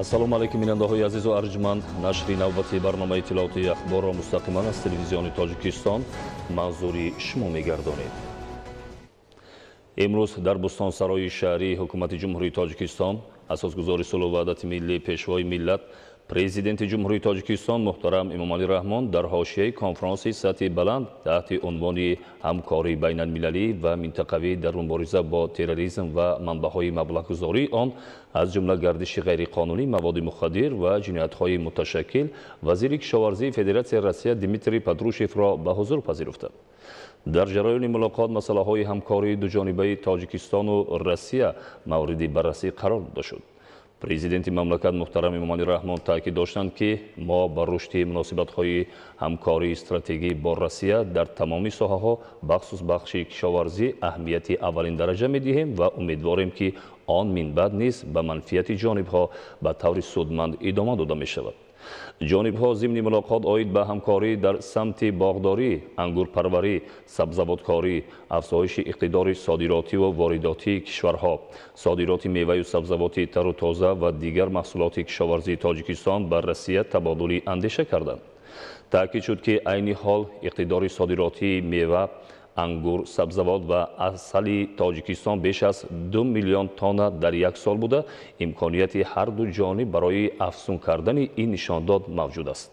Ассалому алейкум бинандаҳои азизу арҷманд. Нашри навбати барномаи иттилоотии ахборро мустақиман аз телевизиони Тоҷикистон манзури шумо мегардонем. имрӯз дар Бӯстонсарои шаҳрии ҳукумати ҷумҳурии Тоҷикистон асосгузори сулҳу ваҳдати миллӣ пешвои миллат Президенти ҷумҳурии Тоҷикистон муҳтарам Эмомалӣ Раҳмон дар ҳошияи конфронси сатҳи баланд таҳти унвони ҳамкории байналмилалӣ ва минтақавӣ дар мубориза бо терроризм ва манбаъҳои маблағгузории он аз ҷумла гардиши ғайриқонунӣ маводи мухаддир ва ҷиноятҳои муташаккил вазири кишоварзии Федератсияи Россия Дмитрий Патрушевро ба ҳузур пазируфта. дар ҷараёни мулоқот масъалаҳои ҳамкории дуҷонибаи Тоҷикистону Россия мавриди баррасӣ қарор дода шуд. Президенти мамлакат муҳтарам Эмомалӣ Раҳмон таъкид доштанд, ки мо ба рушди муносибатҳои ҳамкории стратегӣ бо Россия дар тамоми соҳаҳо бахсус бахши кишоварзӣ аҳамияти аввалин дараҷа медиҳем ва умедворем, ки он минбаъд низ ба манфиати ҷонибҳо ба таври судманд идома дода мешавад. ҷонибҳо зимни мулоқот оид ба ҳамкорӣ дар самти боғдорӣ, ангурпарварӣ, сабзавоткорӣ, афзоиши иқтидори содиротиву воридотии кишварҳо, содироти меваю сабзавоти тару тоза ва дигар маҳсулоти кишоварзии Тоҷикистон ба Россия табодули андеша карданд. таъкид шуд, ки айни ҳол иқтидори содиротии мева, ангур, сабзавот ва асали Тоҷикистон беш аз 2 миллион тонна дар як сол буда, имконияти ҳар ду ҷониб барои афзун кардани ин нишондод мавҷуд аст.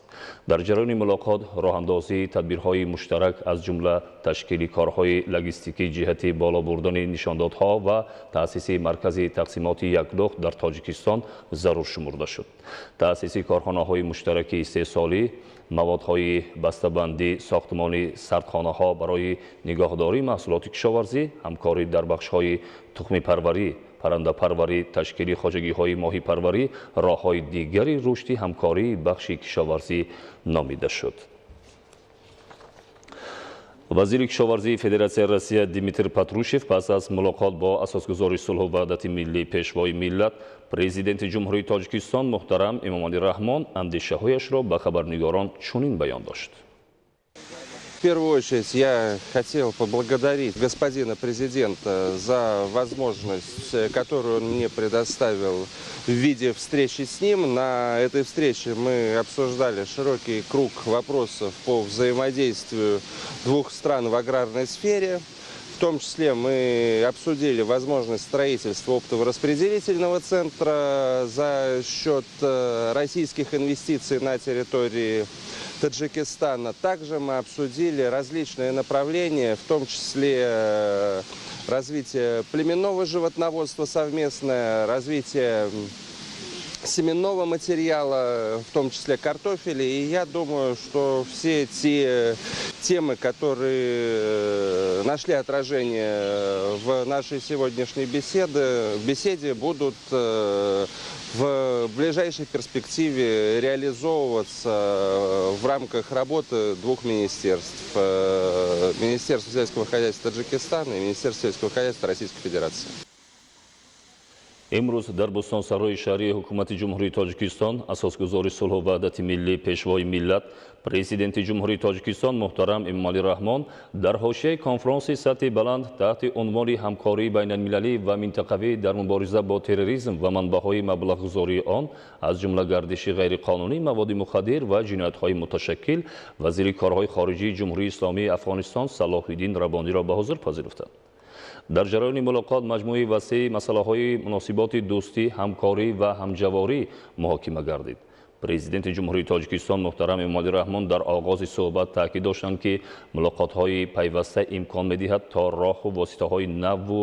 дар ҷараёни мулоқот роҳандозии тадбирҳои муштарак аз ҷумла ташкили корҳои логистикӣ ҷиҳати боло бурдани нишондодҳо ва таъсиси маркази тақсимоти якдохт дар Тоҷикистон зарур шумурда шуд. таъсиси корхонаҳои муштараки истеҳсолӣ, маводҳои бастабандӣ, сохтмони сардхонаҳо барои нигоҳдории маҳсулоти кишоварзӣ, ҳамкорӣ дар бахшҳои тухмипарварӣ, паррандапарварӣ, ташкили хоҷагиҳои моҳипарварӣ роҳҳои дигари рушди ҳамкории бахши кишоварзӣ номида шуд. вазири кишоварзии Федератсияи Россия Дмитрий Патрушев пас аз мулоқот бо асосгузори сулҳу ваҳдати миллӣ пешвои миллат Президенти ҷумҳурии Тоҷикистон муҳтарам Эмомалӣ Раҳмон андешаҳояшро ба хабарнигорон чунин баён дошт. В первую очередь я хотел поблагодарить господина президента за возможность, которую он мне предоставил в виде встречи с ним. На этой встрече мы обсуждали широкий круг вопросов по взаимодействию двух стран в аграрной сфере. В том числе мы обсудили возможность строительства оптово-распределительного центра за счет российских инвестиций на территории Таджикистана. Также мы обсудили различные направления, в том числе развитие племенного животноводства совместное, развитие семенного материала, в том числе картофеля. И я думаю, что все те темы, которые нашли отражение в нашей сегодняшней беседе будут в ближайшей перспективе реализовываться в рамках работы двух министерств. Министерства сельского хозяйства Таджикистана и Министерства сельского хозяйства Российской Федерации. имрӯз дар Бӯстонсарои шаҳрии ҳукумати ҷумҳурии Тоҷикистон асосгузори сулҳу ваҳдати миллӣ пешвои миллат Президенти ҷумҳурии Тоҷикистон муҳтарам Эмомалӣ Раҳмон дар ҳошияи конфронси сатҳи баланд таҳти унвони ҳамкории байналмилалӣ ва минтақавӣ дар мубориза бо терроризм ва манбаъҳои маблағгузории он аз ҷумла гардиши ғайриқонунӣ маводи мухаддир ва ҷиноятҳои муташаккил вазири корҳои хориҷии ҷумҳурии Исломии Афғонистон Салоҳиддин Раббониро ба ҳузур пазируфта. дар ҷараёни мулоқот маҷмӯи васеъи масъалаҳои муносиботи дӯстӣ, ҳамкорӣ ва ҳамҷаворӣ муҳокима гардид. Президенти ҷумҳурии Тоҷикистон муҳтарам Эмомалӣ Раҳмон дар оғози суҳбат таъкид доштанд, ки мулоқотҳои пайваста имкон медиҳад то роҳу воситаҳои наву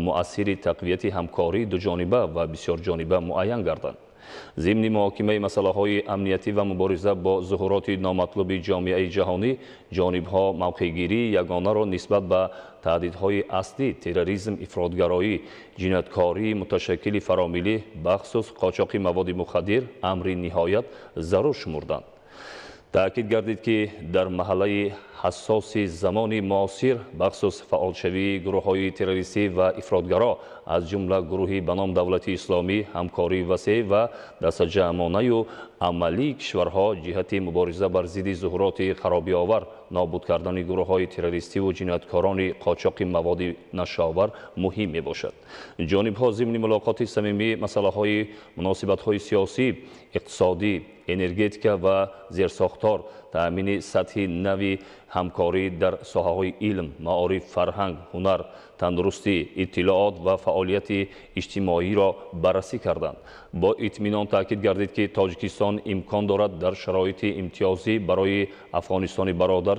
муассири тақвияти ҳамкории дуҷониба ва бисёрҷониба муайян гарданд. зимни муҳокимаи масъалаҳои амнияти ва мубориза бо зуҳуроти номатлуби ҷомеаи ҷаҳонӣ ҷонибҳо мавқеъгирии ягонаро нисбат ба таҳдидҳои аслӣ терроризм, ифротгароӣ, ҷинояткории муташаккили фаромилӣ, бахсус қочоқи маводи мухаддир амри ниҳоят зарур шумурданд. таъкид гардид, ки дар маҳаллаи ҳассоси замони муосир бахсус фаъолшавии гурӯҳҳои террористӣ ва ифротгаро از جمله گروهی به نام دولت اسلامی همکاری وسیع و دستجمعانه و عملی کشورها جهت مبارزه بر ضد ظهورات خرابی‌آور، نابود کردن گروه‌های تروریستی و جنایتکاران قاچاق مواد نشه‌آور مهم میباشد. جانب‌ها ضمن ملاقات صمیمی مسائل مناسبت‌های سیاسی، اقتصادی، انرژتیکا و زیرساختار، تأمین سطح نوی همکاری در ساحه‌های علم، معارف، فرهنگ، هنر، تندرستی، اطلاعات و فعالیت اجتماعی را بررسی کردند. با اطمینان تاکید گردید که تاجیکستان امکان دارد در شرایط امتیازی برای افغانستان برادر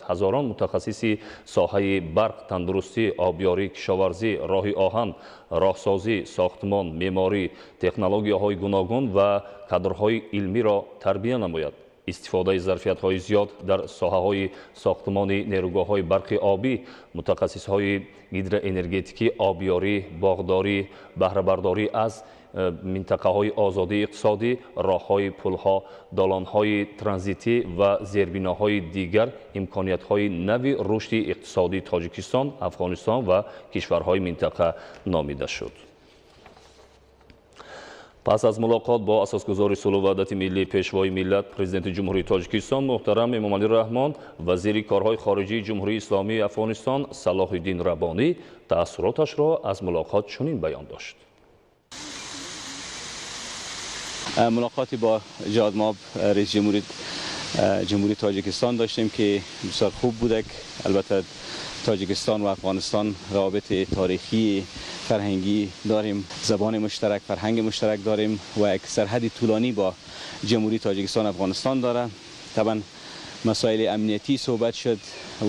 هزاران متخصص ساحه برق، تندرستی، آبیاری، کشاورزی، راه آهن، راهسازی، ساختمان، معماری، تکنولوژی‌های گوناگون و کادرهای علمی را تربیت نماید. استفاده ظرفیت‌های زیاد در ساحه‌های ساختمان نیروگاه‌های برق آبی، متخصص‌های هیدروانرژتیکی، آبیاری، باغداری، بهره‌برداری از منطقه‌های آزادی اقتصادی، راه‌های، پل‌ها، دالان‌های ترانزیتی و زیربناهای دیگر امکانیت‌های نوی رشد اقتصادی تاجیکستان، افغانستان و کشورهای منطقه نامیده شد. پس از ملاقات با اساسگزار صلح و وحدت ملی پیشوای ملت پرزیدنت جمهوری تاجیکستان محترم امامعلی رحمان، وزیر کارهای خارجی جمهوری اسلامی افغانستان صلاح الدین ربانی تأثیراتش را از ملاقات چنین بیان داشت. ملاقاتی با جهاد مآب رئیس جمهوری تاجیکستان داشتیم که بسیار خوب بوده. البته تاجیکستان و افغانستان روابط تاریخی فرهنگی داریم، زبان مشترک، فرهنگ مشترک داریم و یک سرحد طولانی با جمهوری تاجیکستان افغانستان داره. طبعا مسائل امنیتی صحبت شد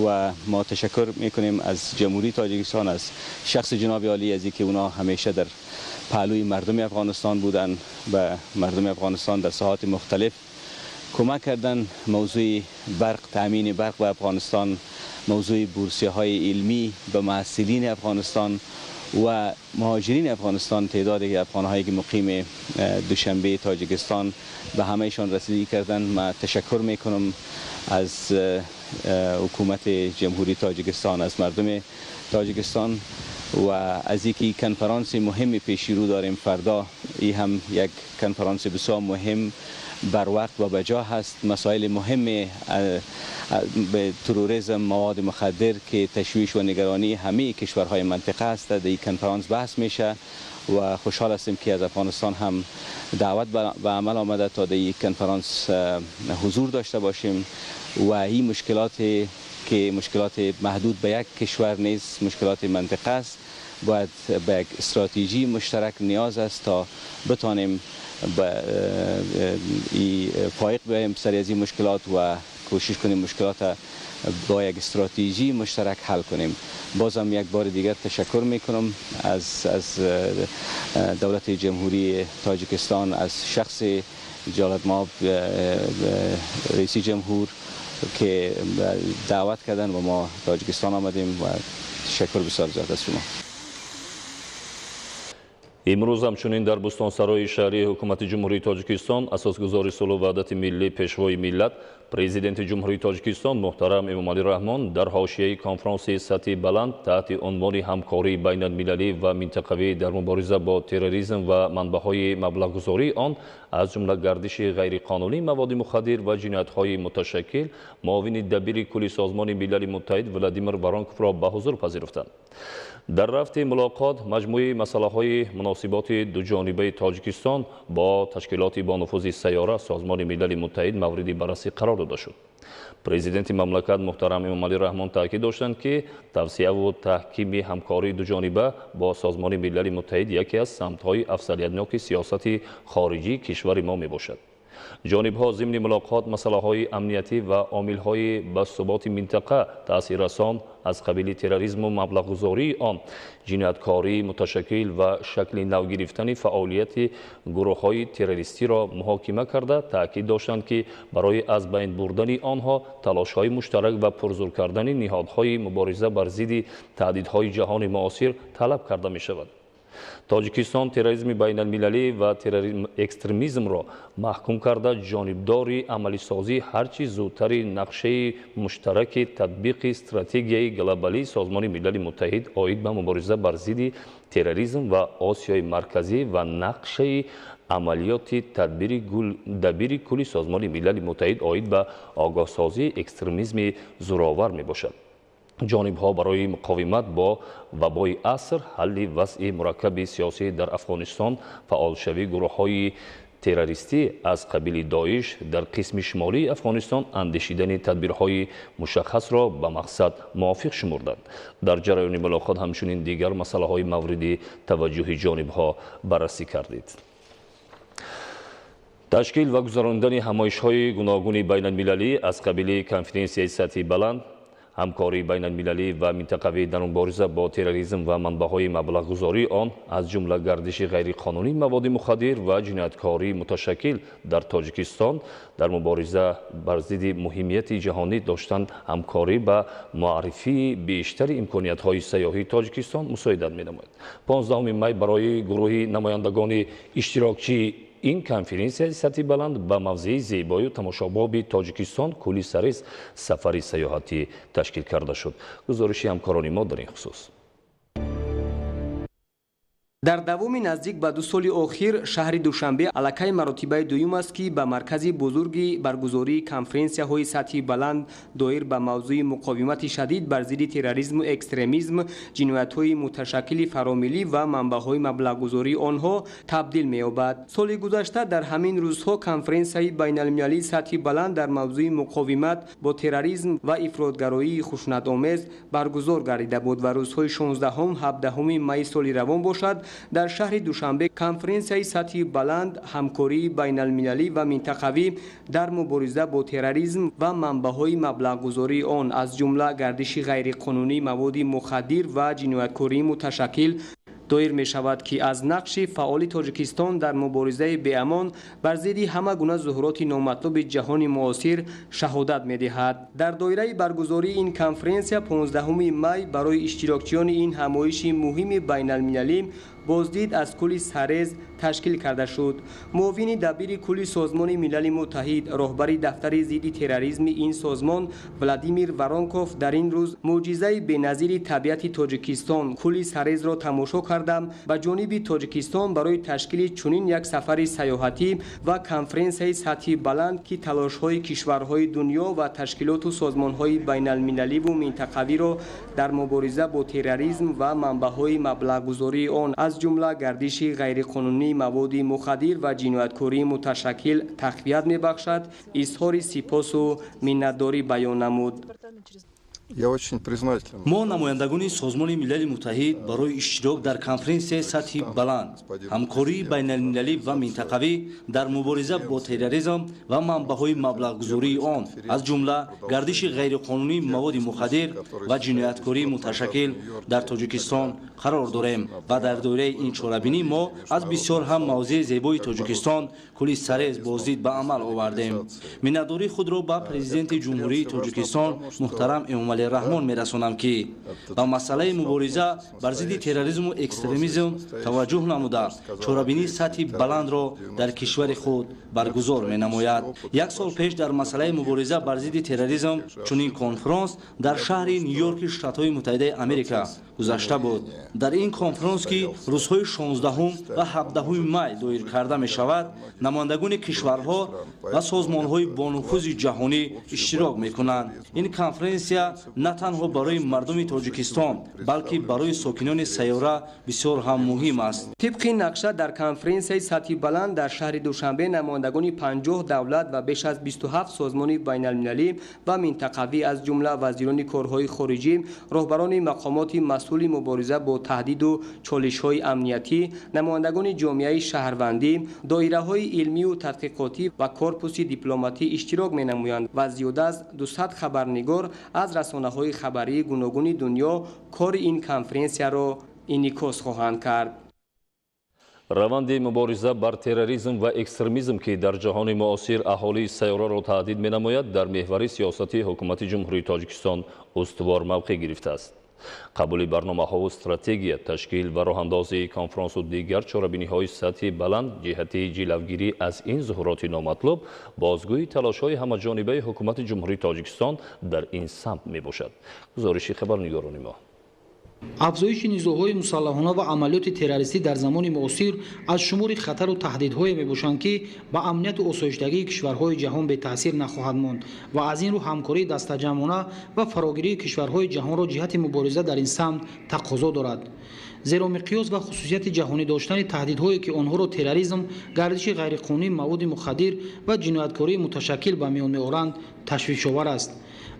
و ما تشکر میکنیم از جمهوری تاجیکستان، از شخص جناب عالی از اینکه اونا همیشه در پهلوی مردم افغانستان بودن، به مردم افغانستان در ساحات مختلف کمک کردن. موضوع برق، تامین برق به افغانستان، موضوع بورسیه های علمی به محصلین افغانستان و مهاجرین افغانستان، تعداد افغان‌هایی که مقیم دوشنبه تاجیکستان، به همهشان رسیدگی کردن. من تشکر میکنم از حکومت جمهوری تاجیکستان، از مردم تاجیکستان و از اینکه کنفرانس مهم پیش رو داریم فردا. این هم یک کنفرانس بسیار مهم، بر وقت و بجا هست. مسائل مهم به تروریسم، مواد مخدر که تشویش و نگرانی همه کشورهای منطقه است، در این کنفرانس بحث میشه و خوشحال هستیم که از افغانستان هم دعوت به عمل آمده تا در این کنفرانس حضور داشته باشیم و این مشکلاتی که مشکلات محدود به یک کشور نیست، مشکلات منطقه است، باید به یک استراتژی مشترک نیاز است تا بتانیم فائق بیاییم سر از این مشکلات و کوشش کنیم مشکلات با یک استراتژی مشترک حل کنیم. بازم یک بار دیگر تشکر میکنم از دولت جمهوری تاجیکستان، از شخص جهاد مآب رئیس جمهور که دعوت کردن و ما تاجیکستان آمدیم و تشکر بسیار زیاد از شما. امروز همچنین در بستانسرای شهری حکومت جمهوری تاجیکستان اساسگزار صلح و وحدت ملی پیشوای ملت پرزیدنت جمهوری تاجیکستان محترم امامعلی رحمان در حاشیه کنفرانس سطح بلند تحت عنوان همکاری بین المللی و منطقوی در مبارزه با تروریسم و منبع‌های مبلغ‌گذاری آن از جمله گردش غیرقانونی مواد مخدر و جنایت‌های متشکل معاون دبیر کل سازمان ملل متحد ولادیمیر وارانکوف را به حضور پذیرفتند. در رفت ملاقات مجموعه مسائل مناسبات دوجانبه تاجیکستان با تشکیلات با نفوذ سیاره سازمان ملل متحد مورد بررسی قرار داده شد. پرزیدنت مملکت محترم امامعلی رحمان تاکید داشتند که توسعه و تحکیم همکاری دوجانبه با سازمان ملل متحد یکی از سمت‌های افضلیت‌ناک سیاست خارجی کشور ما میباشد. جانب‌ها ضمن ملاقات مسائل امنیتی و عامل‌های به ثبات منطقه تأثیررسان از قبیل تروریسم و مبلغ‌گذاری آن، جنایتکاری متشکل و شکل نو گرفتن فعالیت گروه‌های تروریستی را محاکمه کرده تاکید داشتند که برای از بین بردن آنها تلاش‌های مشترک و پرزور کردن نهادهای مبارزه بر ضد تهدیدهای جهان معاصر طلب کرده می‌شود. тоҷикистон терроризми байналмилалӣ ва экстремизмро маҳкум карда ҷонибдори амалисозӣ ҳарчи зудтари нақшаи муштараки татбиқи стратегияи глобалии Созмони Милали Муттаҳид оид ба мубориза бар зидди терроризм ва Осиёи Марказӣ ва нақшаи амалиёти тадбири кулли Созмони Милали Муттаҳид оид ба огоҳсозии экстремизми зӯровар мебошад. ҷонибҳо барои муқовимат бо вабои аср, ҳалли вазъи мураккаби сиёсӣ дар Афғонистон, фаъолшавии гурӯҳҳои террористӣ аз қабили Доиш дар қисми шимолии Афғонистон андешидани тадбирҳои мушаххасро ба мақсад мувофиқ шумурданд. Дар ҷараёни мулоқот ҳамчунин дигар масъалаҳои мавриди таваҷҷуҳи ҷонибҳо баррасӣ кардид. ташкил ва гузарондани ҳамоишҳои гуногуни байналмилалӣ аз қабили конференсияи сатҳи баланд, ҳамкории байналмилалӣ ва минтақавӣ дар мубориза бо терроризм ва манбаъҳои маблағгузории он, аз ҷумла гардиши ғайриқонунии маводи мухаддир ва ҷинояткории муташаккил дар Тоҷикистон дар мубориза бар зидди муҳимияти ҷаҳонӣ доштан ҳамкорӣ ба муаррифии бештари имкониятҳои сайёҳии Тоҷикистон мусоидат менамояд. 15 май барои гурӯҳи намояндагони иштирокчии این کنفرانسیای سطحی بلند با موضوع زیبایی و تماشابابی تاجیکستان کلی سریز سفری سیاحتی تشکیل کرده شد. گزارشی همکاران ما در این خصوص. дар давоми наздик ба 2 соли охир шаҳри Душанбе аллакай маротибаи дуюм аст ки ба маркази бузурги баргузории конференсияҳои сатҳи баланд доир ба мавзӯи муқовимати шадид бар зидди терроризму экстремизм, ҷиноятҳои муташаккили фаромилӣ ва манбаъҳои маблағгузории онҳо табдил меёбад. соли гузашта дар ҳамин рӯзҳо конференсияи байналмилалии сатҳи баланд дар мавзӯи муқовимат бо терроризм ва ифротгароии хушунатомез баргузор гардида буд ва рӯзҳои 16-17 майи соли равон бошад дар шаҳри Душанбе конференсияи сатҳи баланд ҳамкории байналмилалӣ ва минтақавӣ дар мубориза бо терроризм ва манбаъҳои маблағгузории он, аз ҷумла гардиши ғайриқонунии маводи мухаддир ва ҷинояткории муташаккил доир мешавад ки аз нақши фаъоли Тоҷикистон дар муборизаи беамон бар зидди ҳама гуна зуҳуроти номатлуби ҷаҳони муосир шаҳодат медиҳад. дар доираи баргузории ин конференсия 15 май барои иштирокчиёни ин ҳамоиши муҳими байналмилалӣ боздид аз кулли сарез ташкил карда шуд. муовини дабири кулли Созмони Милали Муттаҳид, роҳбари дафтари зидди терроризми ин созмон Владимир Воронков дар ин рӯз мӯъҷизаи беназири табиати Тоҷикистон кулли сарезро тамошо карда ба ҷониби Тоҷикистон барои ташкили чунин як сафари сайёҳатӣ ва конференсияи сатҳи баланд ки талошҳои кишварҳои дунё ва ташкилоту созмонҳои байналмилаливу минтақавиро дар мубориза бо терроризм ва манбаъҳои маблағгузории он, аз ҷумла гардиши ғайриқонунии маводи мухаддир ва ҷинояткории муташаккил тақвият мебахшад, изҳори сипосу миннатдорӣ баён намуд. мо намояндагони Созмони Милали Муттаҳид барои иштирок дар конференсияи сатҳи баланд, ҳамкории байналмилалӣ ва минтақавӣ дар мубориза бо терроризм ва манбаъҳои маблағгузории он, аз ҷумла гардиши ғайриқонунии маводи мухаддир ва ҷинояткории муташаккил дар Тоҷикистон қарор дорем ва дар доираи ин чорабинӣ мо аз бисёр ҳам мавзеъи зебои Тоҷикистон кулли сарез боздид ба амал овардем. миннатдории худро ба президенти ҷумҳурии Тоҷикистон муҳтарам Эмомалӣ Раҳмон мерасонам ки ба масъалаи мубориза бар зидди терроризму экстремизм таваҷҷӯҳ намуда чорабинии сатҳи баландро дар кишвари худ баргузор менамояд. як сол пеш дар масъалаи мубориза бар зидди терроризм чунин конференс дар шаҳри Нью-Йорки Штатҳои Муттаҳидаи Америка гузашта буд. дар ин конференс ки рӯзҳои 16 ва 17 май доир карда мешавад, намояндагони кишварҳо ва созмонҳои бонуфузи ҷаҳонӣ иштирок мекунанд. ин конференсия на танҳо барои мардуми Тоҷикистон, балки барои сокинони сайёра бисёр ҳам муҳим аст. тибқи нақша дар конференсияи сатҳи баланд дар шаҳри Душанбе намояндагони 50 давлат ва беш аз 27 созмони байналмилалӣ ва минтақавӣ, аз ҷумла вазирони корҳои хориҷӣ, роҳбарони мақомоти масъули мубориза бо таҳдиду чолишҳои амниятӣ, намояндагони ҷомеаи шаҳрвандӣ, доираҳои илмию тадқиқотӣ ва корпуси дипломатӣ иштирок менамоянд ва зиёда аз 200 хабарнигор аз расонаҳои хабарии гуногуни дунё кори ин конференсияро инъикос хоҳанд кард. раванди мубориза бар терроризм ва экстремизм ки дар ҷаҳони муосир аҳолии сайёраро таҳдид менамояд, дар меҳвари сиёсати ҳукумати ҷумҳурии Тоҷикистон устувор мавқеъ гирифтааст. қабули барномаҳо стратегия ташкил ва роҳандозии конференсу дигар чорабиниҳои сатҳи баланд ҷиҳати ҷилавгирӣ аз ин зуҳуроти номатлуб бозгӯи талошҳои ҳамаҷонибаи ҳукумати ҷумҳурии Тоҷикистон дар ин самт мебошад. гузориши хабарнигорони мо. афзоиши низоъҳои мусаллаҳона ва амалиёти террористӣ дар замони муосир аз шумури хатару таҳдидҳое мебошанд, ки ба амнияту осоиштагии кишварҳои ҷаҳон бетаъсир нахоҳад монд ва аз ин рӯ ҳамкории дастаҷамъона ва фарогирии кишварҳои ҷаҳонро ҷиҳати мубориза дар ин самт тақозо дорад. зеро миқёс ва хусусияти ҷаҳонӣ доштани таҳдидҳое, ки онҳоро терроризм, гардиши ғайриқонунии маводи мухаддир ва ҷинояткории муташаккил ба миён меоранд, ташвишовар аст.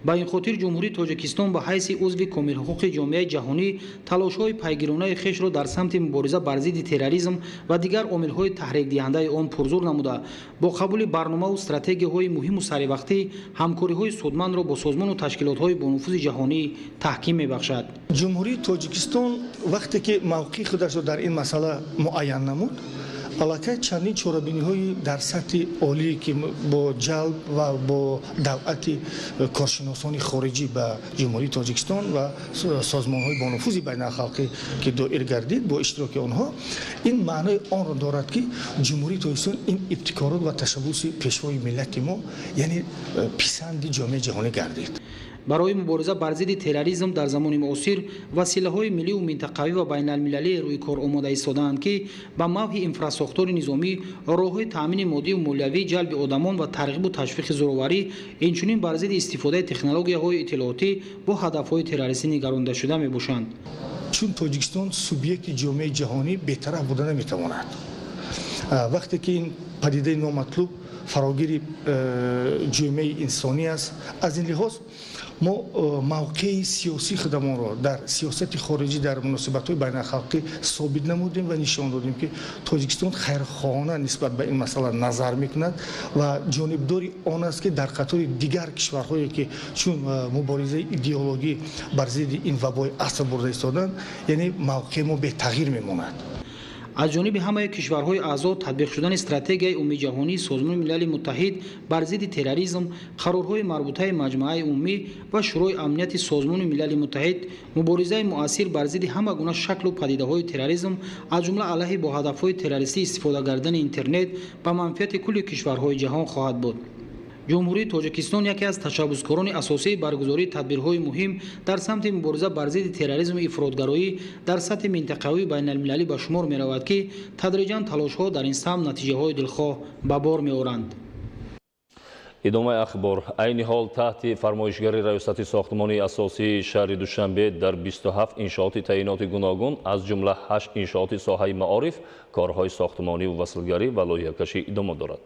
ба ин хотир ҷумҳурии Тоҷикистон ба ҳайси узви комилҳуқуқи ҷомеаи ҷаҳонӣ талошҳои пайгиронаи хешро дар самти мубориза бар зидди терроризм ва дигар омилҳои таҳрикдиҳандаи он пурзур намуда, бо қабули барномаву стратегияҳои муҳиму саривақтӣ ҳамкориҳои судмандро бо созмону ташкилотҳои бонуфузи ҷаҳонӣ таҳким мебахшад. ҷумҳурии Тоҷикистон вақте ки мавқеи худашро дар ин масъала муайян намуд, аллакай чандин чорабиниҳои дар сатҳи олие ки бо ҷалб ва бо давати коршиносони хориҷӣ ба ҷумҳурии Тоҷикистон ва созмонҳои бонуфузи байналхалқӣ ки доир гардид бо иштироки онҳо, ин маънои онро дорад, ки ҷумҳурии Тоҷикистон ин ибтикорот ва ташаббуси пешвои миллати мо, яъне писанди ҷомеаи ҷаҳонӣ гардид. барои мубориза бар зидди терроризм дар замони муосир василаҳои миллию минтақавӣ ва байналмилалие рӯи кор омода истодаанд, ки ба мавҳи инфраструктури низомӣ, роҳҳои таъмини моддию молиявӣ, ҷалби одамон ва тарғибу ташвиқи зӯроварӣ, инчунин бар зидди истифодаи технологияҳои иттилоотӣ бо ҳадафҳои террористӣ нигардонидашуда мебошанд. чун Тоҷикистон субъекти ҷомеаи ҷаҳонӣ бетараф буда наметавонад. вақте ки ин падидаи номатлуб фарогири ҷомеаи инсонӣ аст, аз ин лиҳоз мо мавқеи сиёсии худамонро дар сиёсати хориҷӣ дар муносибатҳои байналхалқӣ собит намудем ва нишон додем, ки Тоҷикистон хайрхоҳона нисбат ба ин масъала назар мекунад ва ҷонибдори он аст, ки дар қатори дигар кишварҳое ки чун муборизаи идеологӣ бар зидди ин вабои аср бурда истоданд, яъне мавқеи мо бетағйир мемонад. аз ҷониби ҳамаи кишварҳои аъзо татбиқ шудани стратегияи умумии ҷаҳонӣ, Созмони милали муттаҳид бар зидди терроризм, қарорҳои марбутаи маҷмӯаи умумӣ ва шӯрои амнияти Созмони милали муттаҳид, муборизаи муассир бар зидди ҳама гуна шаклу падидаҳои терроризм, аз ҷумла алайҳи бо ҳадафҳои террористӣ истифода кардани интернет ба манфиати кулли кишварҳои ҷаҳон хоҳад буд. ҷумҳурии Тоҷикистон яке аз ташаббускорони асосии баргузории тадбирҳои муҳим дар самти мубориза бар зидди терроризму ифротгароӣ дар сатҳи минтақавию байналмилалӣ ба шумор меравад, ки тадриҷан талошҳо дар ин самт натиҷаҳои дилхоҳ ба бор меоранд. идомаи ахбор. айни ҳол таҳти фармоишгари раёсати сохтмони асосии шаҳри Душанбе дар 27 иншооти таъиноти гуногун аз ҷумла 8 иншооти соҳаи маориф, корҳои сохтмониву васлгарӣ ва лоиҳакашӣ идома дорад.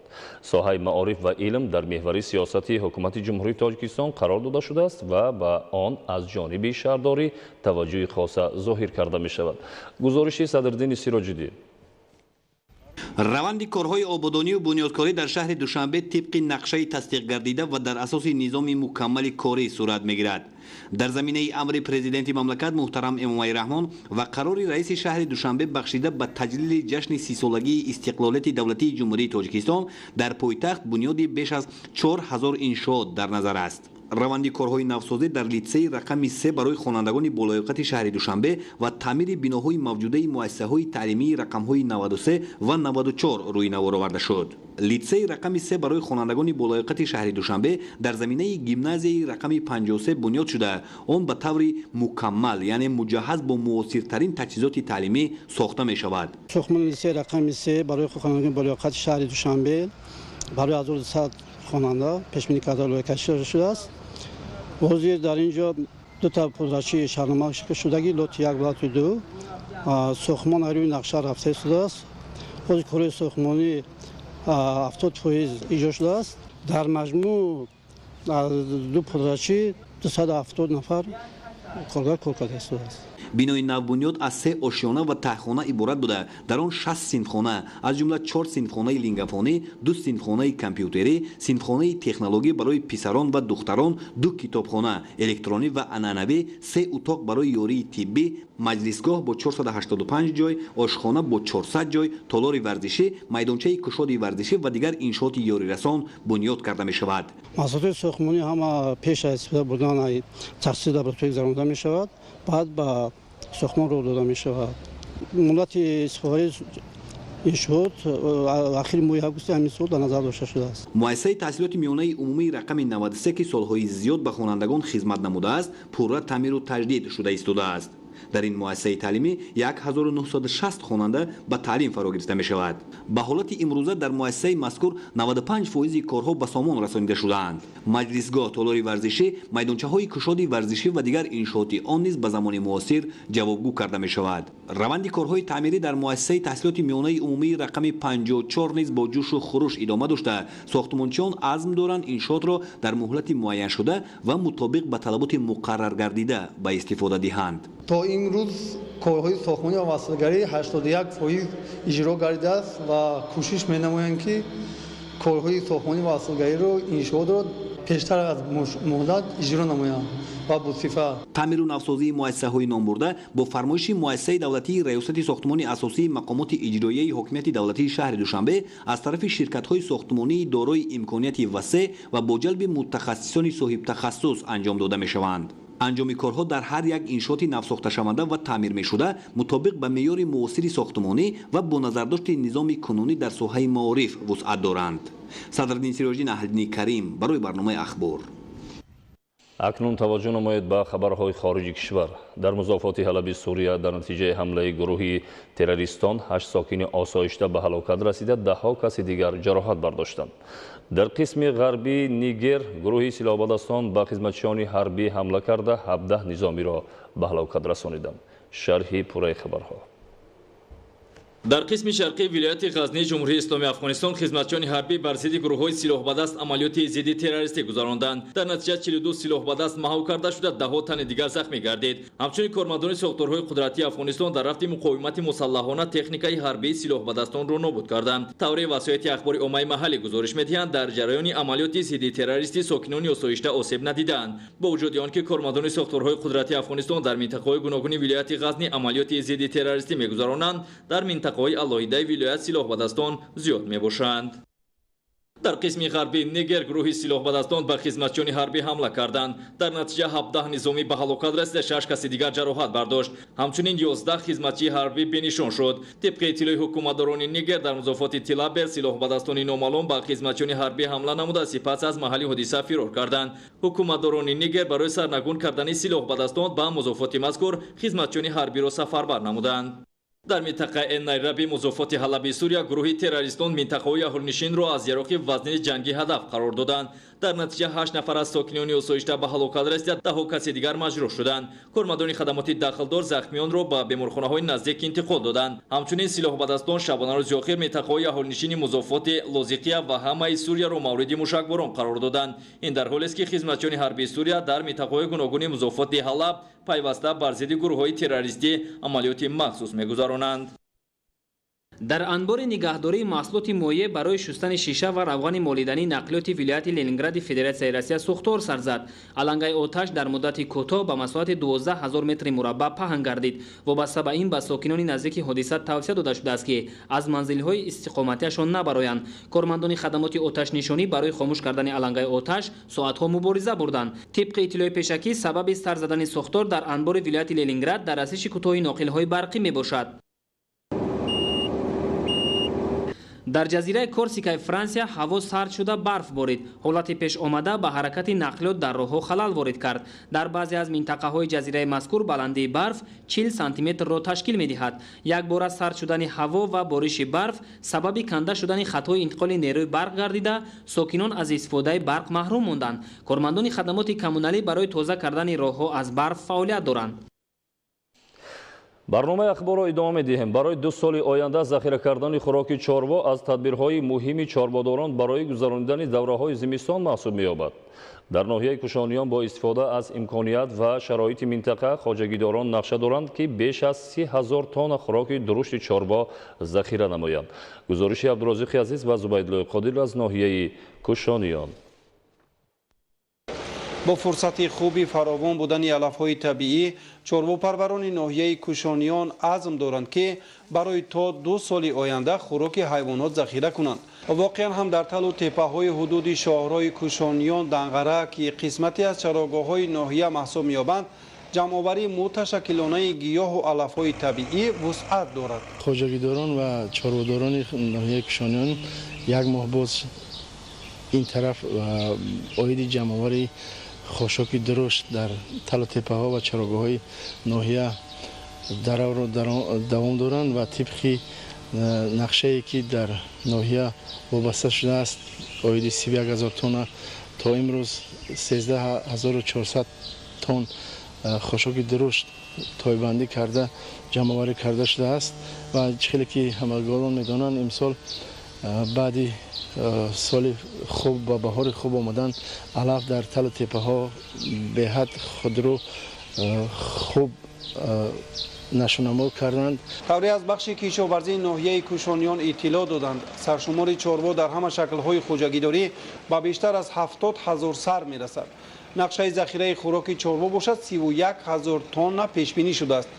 соҳаи маориф ва илм дар меҳвари сиёсати ҳукумати ҷумҳурии Тоҷикистон қарор дода шудааст ва ба он аз ҷониби шаҳрдорӣ таваҷҷӯҳи хоса зоҳир карда мешавад. гузориши Садриддини Сироҷиддин. раванди корҳои ободонию бунёдкорӣ дар шаҳри Душанбе тибқи нақшаи тасдиқгардида ва дар асоси низоми мукаммали корӣ сурат мегирад. дар заминаи амри президенти мамлакат муҳтарам Эмомалӣ Раҳмон ва қарори раиси шаҳри Душанбе бахшида ба таҷлили ҷашни 30-солагии истиқлолияти давлатии ҷумҳурии Тоҷикистон дар пойтахт бунёди беш аз 4000 иншоот дар назар аст. раванди корҳои навсозӣ дар литсеи рақами 3 барои хонандагони болоёқати шаҳри Душанбе ва таъмири биноҳои мавҷудаи муассисаҳои таълимии рақамҳои 93 ва 94 рӯйнавор оварда шуд. литсеи рақами 3 барои хонандагони болоёқати шаҳри Душанбе дар заминаи гимназияи рақами 53 бунёд шуда, он ба таври мукаммал, яъне муҷаҳҳаз бо муосиртарин таҷҳизоти таълимӣ сохта мешавад. сохтмони литсеи рақами 3 барои хонандагони болоёқати шаҳри Душанбе барои 1200 хонанда пешбинӣ карда лоиҳакашӣ шудааст. ҳозир дар ин ҷо дута пудрачи шаҳрнома шудаги лоти 1 ва лоти 2 сохтмон рӯи нақша рафта истодааст. ҳозир кори сохтмонӣ 70% иҷро шудааст. дар маҷмӯъ ду пудрачи 270 нафар коргар кор карда истодааст. бинои навбунёд аз 3 ошёна ва таҳхона иборат буда, дар он 6 синфхона, аз ҷумла 4 синфхонаи лингафонӣ, 2 синфхонаи компютерӣ, синфхонаи технологӣ барои писарон ва духтарон, 2 китобхона электронӣ ва анъанавӣ, 3 утоқ барои ёрии тиббӣ, маҷлисгоҳ бо 485 ҷой, ошхона бо 400 ҷой, толори варзишӣ, майдончаи кушоди варзишӣ ва дигар иншооти ёрирасон бунёд карда мешавад. маҳсулоти сохтмонӣ ҳама пеш аз истифода бурдан тахсиси лабораторӣ гузаронида мешавад, баъд ба сохтмон роҳ дода мешавад. муддати истифодаи иншоот ахири моҳи августи ҳамин сол дар назар дошта шудааст. муассисаи таҳсилоти миёнаи умумии рақами 93 ки солҳои зиёд ба хонандагон хизмат намудааст, пурра таъмиру таҷдид шуда истодааст. дар ин муассисаи таълимӣ 1960 хонанда ба таълим фаро гирифта мешавад. ба ҳолати имрӯза дар муассисаи мазкур 95% корҳо ба сомон расонида шудаанд. маҷлисгоҳ, толори варзишӣ, майдончаҳои кушоди варзишӣ ва дигар иншооти он низ ба замони муосир ҷавобгӯ карда мешавад. раванди корҳои таъмирӣ дар муассисаи таҳсилоти миёнаи умумии рақами 54 низ бо ҷӯшу хуруш идома дошта, сохтмончиён азм доранд иншоотро дар муҳлати муайяншуда ва мутобиқ ба талаботи муқаррар гардида ба истифода диҳанд. то имрӯз корҳои сохтмонӣ ва василгарӣ 81% иҷро гардидааст ва кӯшиш менамоянд ки корҳои сохтмонӣ ва василгариро иншоотро пештар аз муҳлат иҷро намоянд ва босифа. таъмиру навсозии муассисаҳои номбурда бо фармоиши муассисаи давлатии раёсати сохтмони асосии мақомоти иҷроияи ҳокимияти давлатии шаҳри Душанбе аз тарафи ширкатҳои сохтмонии дорои имконияти васеъ ва бо ҷалби мутахассисони соҳибтахассус анҷом дода мешаванд. анҷоми корҳо дар ҳар як иншооти навсохташаванда ва таъмир мешуда мутобиқ ба меъёри муосири сохтмонӣ ва бо назардошти низоми кунунӣ дар соҳаи маориф вусъат доранд. Садраддин Сироҷдин Аҳлиддини Карим барои барномаи ахбор. акнун таваҷҷӯҳ намоед ба хабарҳои хориҷи кишвар. дар музофоти ҳалаби Сурия дар натиҷаи ҳамлаи гурӯҳи террористон 8 сокини осоишта ба ҳалокат расида, даҳҳо каси дигар ҷароҳат бардоштанд. дар қисми ғарбии Нигер гурӯҳи силоҳбадастон ба хизматчиёни ҳарбӣ ҳамла карда 17 низомиро ба ҳалокат расониданд. шарҳи пурраи хабарҳо. дар қисми шарқии вилояти ғазнии ҷумҳурии исломии афғонистон хизматчиёни ҳарбӣ бар зидди гурӯҳҳои силоҳбадаст амалиёти зидди террористӣ гузаронданд. дар натиҷа 42 силоҳбадаст маҳв карда шуда, даҳҳо тани дигар захмӣ гардид. ҳамчунин кормандони сохторҳои қудратии афғонистон дар рафти муқовимати мусаллаҳона техникаи ҳарбии силоҳбадастонро нобуд карданд. таврии васоити ахбори оммаи маҳаллӣ гузориш медиҳанд, дар ҷараёни амалиёти зидди террористӣ сокинони осоишта осеб надиданд. бо вуҷуди он ки кормандони сохторҳои қудратии афғонистон дар минтақаҳои гуногуни вилояти ғазнӣ амалиёти зидди террористӣ мегузаронанд, дар минтақаҳои алоҳидаи вилоят силоҳбадастон зиёд мебошанд. дар қисми ғарбии Нигер гурӯҳи силоҳбадастон ба хизматчиёни ҳарбӣ ҳамла карданд. дар натиҷа 17 низомӣ ба ҳалокат расида, 6 каси дигар ҷароҳат бардошт. ҳамчунин 11 хизматчии ҳарбӣ бенишон шуд. тибқи иттилои ҳукуматдорони Нигер дар музофоти Тилабер силоҳбадастони номаълум ба хизматчиёни ҳарбӣ ҳамла намуда, сипас аз маҳалли ҳодиса фирор карданд. ҳукуматдорони Нигер барои сарнагун кардани силоҳбадастон ба музофоти мазкур хизматчиёни ҳарбиро сафарбар намуданд. дар минтақаи Эн-Найраби музофоти ҳалаби Сурия гурӯҳи террористон минтақаҳои аҳлинишинро аз яроқи вазнини ҷангӣ ҳадаф қарор доданд. дар натиҷа 8 нафар аз сокинони осоишта ба ҳалокат расида, даҳҳо каси дигар маҷрӯҳ шуданд. кормандони хадамоти дахлдор захмиёнро ба беморхонаҳои наздик интиқол доданд. ҳамчунин силоҳбадастон шабона рӯзи охир минтақаҳои аҳлинишини музофоти Лозиқия ва ҳамаи Суриyaро мавриди мушакборон қарор доданд. ин дар ҳолест ки хизматчиёни ҳарбии Сурия дар минтақаҳои гуногуни музофоти Ҳалаб пайваста бар зидди гурӯҳҳои террористӣ амалиёти махсус мегузаронанд. дар анбори нигаҳдории маҳсулоти моеъ барои шустани шиша ва равғани молидании нақлиёти вилояти Ленингради Федератсияи Россия сӯхтор сар зад. алангаи оташ дар муддати кӯтоҳ ба масоҳати 12 000 метри мураббаъ паҳн гардид. вобаста ба ин ба сокинони наздики ҳодиса тавсия дода шудааст ки аз манзилҳои истиқоматиашон набароянд. кормандони хадамоти оташнишонӣ барои хомӯш кардани алангаи оташ соатҳо мубориза бурданд. тибқи иттилои пешакӣ сабаби сар задани сӯхтор дар анбори вилояти Ленинград дар расиши кӯтоҳи ноқилҳои барқӣ мебошад. дар ҷазираи Корсикаи Франсия ҳаво сард шуда барф борид. ҳолати пешомада ба ҳаракати нақлиёт дар роҳҳо халал ворид кард. дар баъзе аз минтақаҳои ҷазираи мазкур баландии барф 40 сантиметрро ташкил медиҳад. якбора сард шудани ҳаво ва бориши барф сабаби канда шудани хатҳои интиқоли нерӯи барқ гардида, сокинон аз истифодаи барқ маҳрум монданд. кормандони хадамоти коммуналӣ барои тоза кардани роҳҳо аз барф фаъолият доранд. барномаи ахборро идома медиҳем. барои 2 соли оянда захира кардани хӯроки чорво аз тадбирҳои муҳими чорводорон барои гузарондани давраҳои зимистон маҳсуб меёбад. дар ноҳияи кушониян бо истифода аз имконият ва шароити минтақа, хоҷагидорон нақша доранд ки беш аз 30 000 тонна хӯроки дурушти чорво захира намоянд. гузориши Абдурозиқи Азиз ва Зубайдуллои Қодир аз ноҳияи кушониян. با فرصت خوبی فراوان بودن علف‌های طبیعی، چربوپروران ناحیه کوشانیان عزم دارند که برای تا 2 سال آینده خوراک حیوانات ذخیره کنند. واقعا هم در تل و تپه‌های حدود شهرهای کوشانیان، دنغره که قسمتی از چراگاه‌های ناحیه محسوب می‌یابند، جمع‌آوری متشکلانه گیاه و علف‌های طبیعی وسعت دارد. خواجگیداران و چاروداران ناحیه کوشانیان یک ماه باز این طرف عاید جمع‌آوری خاشاک درشت در تل و تپه‌ها و چراگاه‌های ناحیه دوام دارند و طبق نقشه‌ای که در ناحیه وابسته شده است عاید 31000 تن تا امروز 13400 تن خاشاک درشت تایبندی کرده جمع‌آوری کرده شده است و خیلی که همگان می‌دانند امسال بعدی سال خوب و بهار خوب آمدن علف در تل و تپه‌ها به حد خودرو خوب نشونما کردند. طوری از بخش کشاورزی ناحیه کوشانیان اطلاع دادند سرشمار چروا در همه شکل‌های خوجگیداری به بیشتر از 70000 سر می‌رسد. نقشه ذخیره خوراک چروا باشد 31000 تن پیش بینی شده است.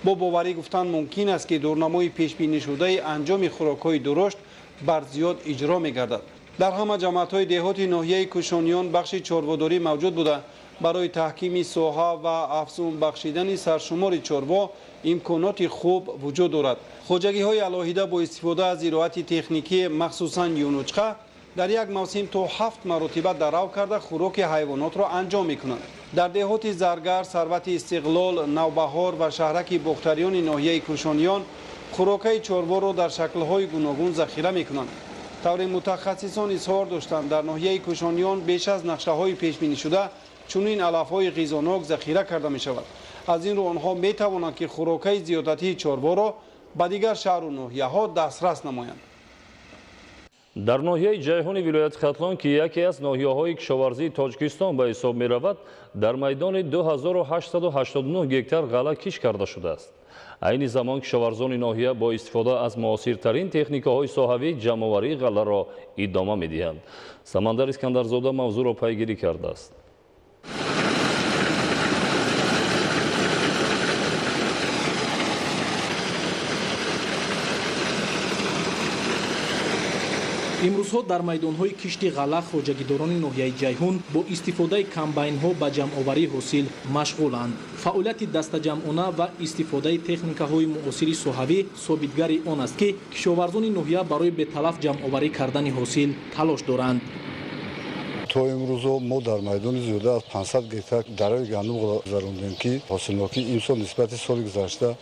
با باوری گفتن ممکن است که دورنمای پیش بینی شده انجام خوراک‌های درشت بر زیاد اجرا می‌گردد. در همه جماعت‌های دهاتی ناحیه کوشانیان بخش چرواداری موجود بوده. برای تحکیم ساحه و افزون بخشیدن سرشمار چروا امکانات خوب وجود دارد. خوجگی‌های الهیده با استفاده از زراعت تکنیکی مخصوصاً یونوچقه در یک موسم تا 7 مرتبه درو کرده خوراک حیوانات را انجام می‌کنند. در دهات زرگر، ثروت استقلال، نوبهار و شهرک بختریان ناحیه کوشانیان خوراک چروا را در شکل‌های گوناگون ذخیره می‌کنند. طور متخصصان اظهار داشتند در ناحیه کوشانیان بیش از نقشه‌های پیش بینی شده چنین علف‌های غذاناک ذخیره کرده می‌شود. از این رو آنها می‌توانند که خوراک زیادتی چروا را به دیگر شهر و ناحیه‌ها دسترس نمایند. در ناحیه جیهون ولایت خطلان که یکی از ناحیه‌های کشاورزی تاجیکستان به حساب می‌رود، در میدان 2889 گکتار غله کش کرده شده است. عین زمان کشاورزان ناحیه با استفاده از معاصرترین تکنیک‌های ساحوی جمع‌آوری غله را ادامه می‌دهند. سمندر اسکندرزاده موضوع را پیگیری کرده است. имрӯзҳо дар майдонҳои кишти ғала хоҷагидорони ноҳияи ҷайҳун бо истифодаи комбайнҳо ба ҷамъоварии ҳосил машғуланд. фаъолияти дастаҷамъона ва истифодаи техникаҳои муосири соҳавӣ собитгари он аст ки кишоварзони ноҳия барои беталаф ҷамъоварӣ кардани ҳосил талош доранд. то имрӯзо мо дар майдони зиёда аз 500 гектар дарои гандум гузарондем ки ҳосилнокӣ имсол нисбати соли гузашта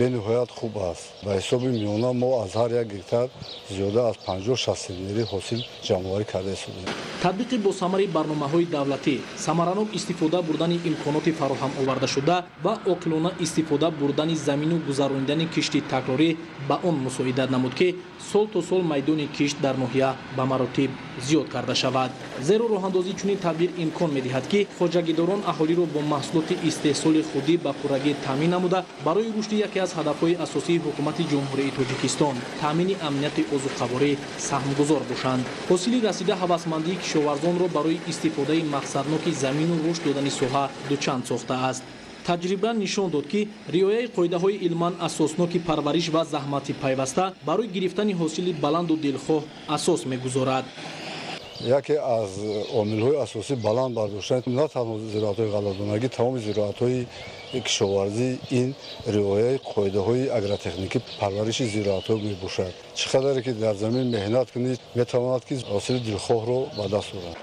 бениҳоят хуб аст. ба ҳисоби миёна мо аз ҳар як гектар зиёда аз 50-60 сентнери ҳосил ҷамъоварӣ карда ҳисобидем. татбиқи босамари барномаҳои давлатӣ, самаранок истифода бурдани имконоти фароҳам овардашуда ва оқилона истифода бурдани замину гузарондани кишти такрорӣ ба он мусоидат намуд ки сол то сол майдони кишт дар ноҳия ба маротиб зиёд карда шавад. зеро роҳандозӣ чунин тадбир имкон медиҳад ки хоҷагидорон аҳолиро бо маҳсулоти истеҳсоли худӣ ба пуррагӣ таъмин намуда барои рушди яке аз ҳадафҳои асосии ҳукумати ҷумҳурии Тоҷикистон таъмини амнияти озуқаворӣ саҳмгузор бошанд. ҳосили расида ҳавасмандии кишоварзонро барои истифодаи мақсадноки замину рушд додани соҳа дучанд сохтааст. таҷриба нишон дод ки риояи қоидаҳои илман асосноки парвариш ва заҳмати пайваста барои гирифтани ҳосили баланду дилхоҳ асос мегузорад. яке аз омилҳои асосӣ баланд бардоштан на танҳо зироатҳои ғалладонагӣ тамоми зироатҳои кишоварзӣ ин риояи қоидаҳои агротехникӣ парвариши зироатҳо мебошад. чӣ қадаре ки дар замин меҳнат кунед метавонад ки ҳосили дилхоҳро ба даст орад.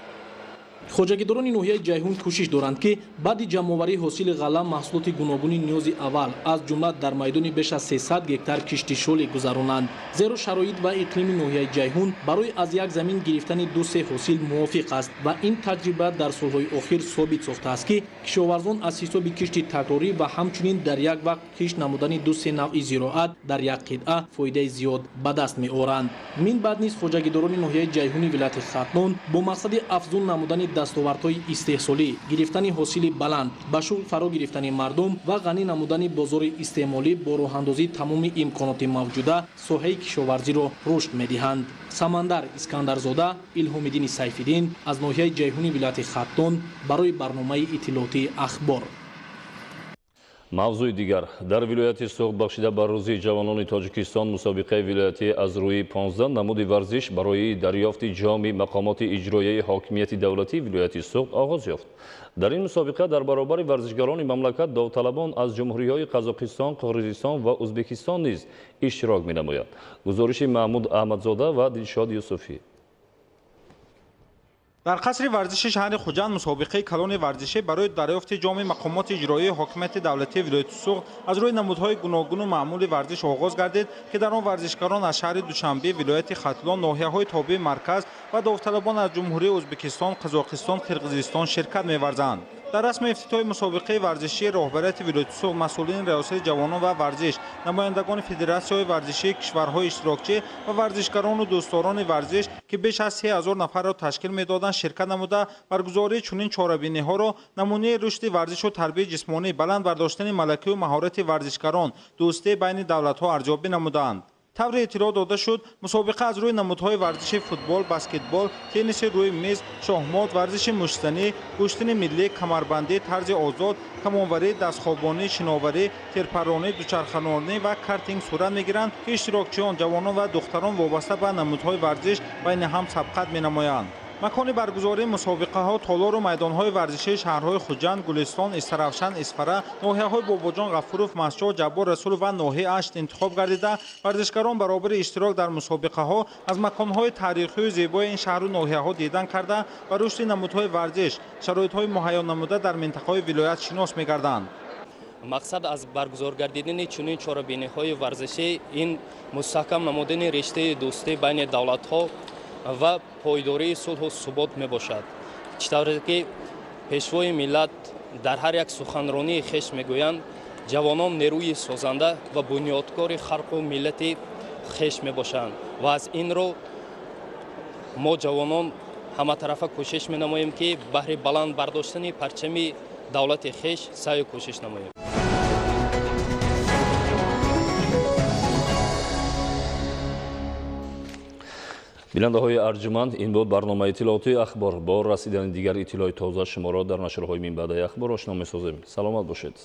хоҷагидорони ноҳияи ҷайҳун кӯшиш доранд ки баъди ҷамъоварии ҳосили ғала маҳсулоти гуногуни ниёзи аввал аз ҷумла дар майдони беш аз 300 гектар кишти шолӣ гузаронанд. зеро шароит ва иқлими ноҳияи ҷайҳун барои аз як замин гирифтани 2-3 ҳосил мувофиқ аст ва ин таҷриба дар солҳои охир собит сохтааст ки кишоварзон аз ҳисоби кишти такрорӣ ва ҳамчунин дар як вақт кишт намудани 2-3 навъи зироат дар як қитъа фоидаи зиёд ба даст меоранд. мин баъд низ хоҷагидорони ноҳияи ҷайҳуни вилояти хатлон бо мақсади афзун намудани дастовардҳои истеҳсолӣ, гирифтани ҳосили баланд, ба шуғл фаро гирифтани мардум ва ғанӣ намудани бозори истеъмолӣ бо роҳандозии тамоми имконоти мавҷуда соҳаи кишоварзиро рушд медиҳанд. Самандар Искандарзода, Илҳомиддини Сайфиддин аз ноҳияи ҷайҳуни вилояти Хаттон барои барномаи иттилоотии ахбор. мавзӯи дигар дар вилояти суғд бахшида ба рӯзи ҷавонони тоҷикистон мусобиқаи вилоятӣ аз рӯи 15 намуди варзиш барои дарёфти ҷоми мақомоти иҷроияи ҳокимияти давлатии вилояти суғд оғоз ёфт. дар ин мусобиқа дар баробари варзишгарони мамлакат довталабон аз ҷумҳуриҳои Қазоқистон, Қирғизистон ва Ӯзбекистон низ иштирок менамоянд. гузориши Маҳмуд Аҳмадзода ва Дилшод Юсуфӣ. дар қасри варзиши шаҳри Хуҷанд мусобиқаи калони варзишӣ барои дарёфти ҷоми мақомоти иҷроияи ҳокимияти давлатии вилояти суғд аз рӯи намудҳои гуногуну маъмули варзиш оғоз гардид, ки дар он варзишгарон аз шаҳри Душанбе, вилояти Хатлон, ноҳияҳои тобеи марказ ва довталабон аз ҷумҳурии Ӯзбекистон, Қазоқистон, Қирғизистон ширкат меварзанд. дар расми ифтитоҳи мусобиқаи варзишии роҳбарияти вилояти суғд масъулини риёсати ҷавонон ва варзиш, намояндагони федератсияҳои варзишии кишварҳои иштирокчӣ ва варзишгарону дӯстдорони варзиш, ки беш аз 3000 нафарро ташкил медоданд, ширкат намуда баргузории чунин чорабиниҳоро намунаи рушди варзишу тарбияи ҷисмонӣ, баланд бардоштани малакиву маҳорати варзишгарон, дӯстии байни давлатҳо арзёбӣ намуданд. тавре иттилоъ дода шуд, мусобиқа аз рӯи намудҳои варзиши футбол, баскетбол, тенниси рӯи миз, шоҳмот, варзиши муштзанӣ, куштини миллӣ, камарбандӣ, тарзи озод, камонварӣ, дастхобонӣ, шиноварӣ, тирпаронӣ, дучархаронӣ ва картинг сурат мегиранд, ки иштирокчиён, ҷавонон ва духтарон вобаста ба намудҳои варзиш байни ҳам сабқат менамоянд. макони баргузории мусобиқаҳо толору майдонҳои варзишии шаҳрҳои Хуҷанд, Гулистон, Истаравшан, Исфара, ноҳияҳои Бобоҷон, Ғафуров, Масҷод, Ҷаббор Расулов ва ноҳияи Ашт интихоб гардида, варзишгарон баробари иштирок дар мусобиқаҳо аз маконҳои таърихию зебои ин шаҳру ноҳияҳо дидан карда ва рушди намудҳои варзиш, шароитҳои муҳайё намуда дар минтақаҳои вилоят шинос мегарданд. мақсад аз баргузор гардидани чунин чорабиниҳои варзишӣ ин мустаҳкам намудани риштаи дӯстӣ байни давлатҳо ва пойдории сулҳу субот мебошад. чӣ тавре ки пешвои миллат дар ҳар як суханронии хеш мегӯянд, ҷавонон нерӯи созанда ва бунёдкори халқу миллати хеш мебошанд ва аз ин ро мо ҷавонон ҳаматарафа кӯшиш менамоем ки баҳри баланд бардоштани парчами давлати хеш саъю кӯшиш намоем. бинандаҳои арҷуманд, ин бод барномаи иттилоотии ахбор. бо расидани дигар иттилои тоза шуморо дар нашрҳои минбаъдаи ахбор ошно месозем. саломат бошед.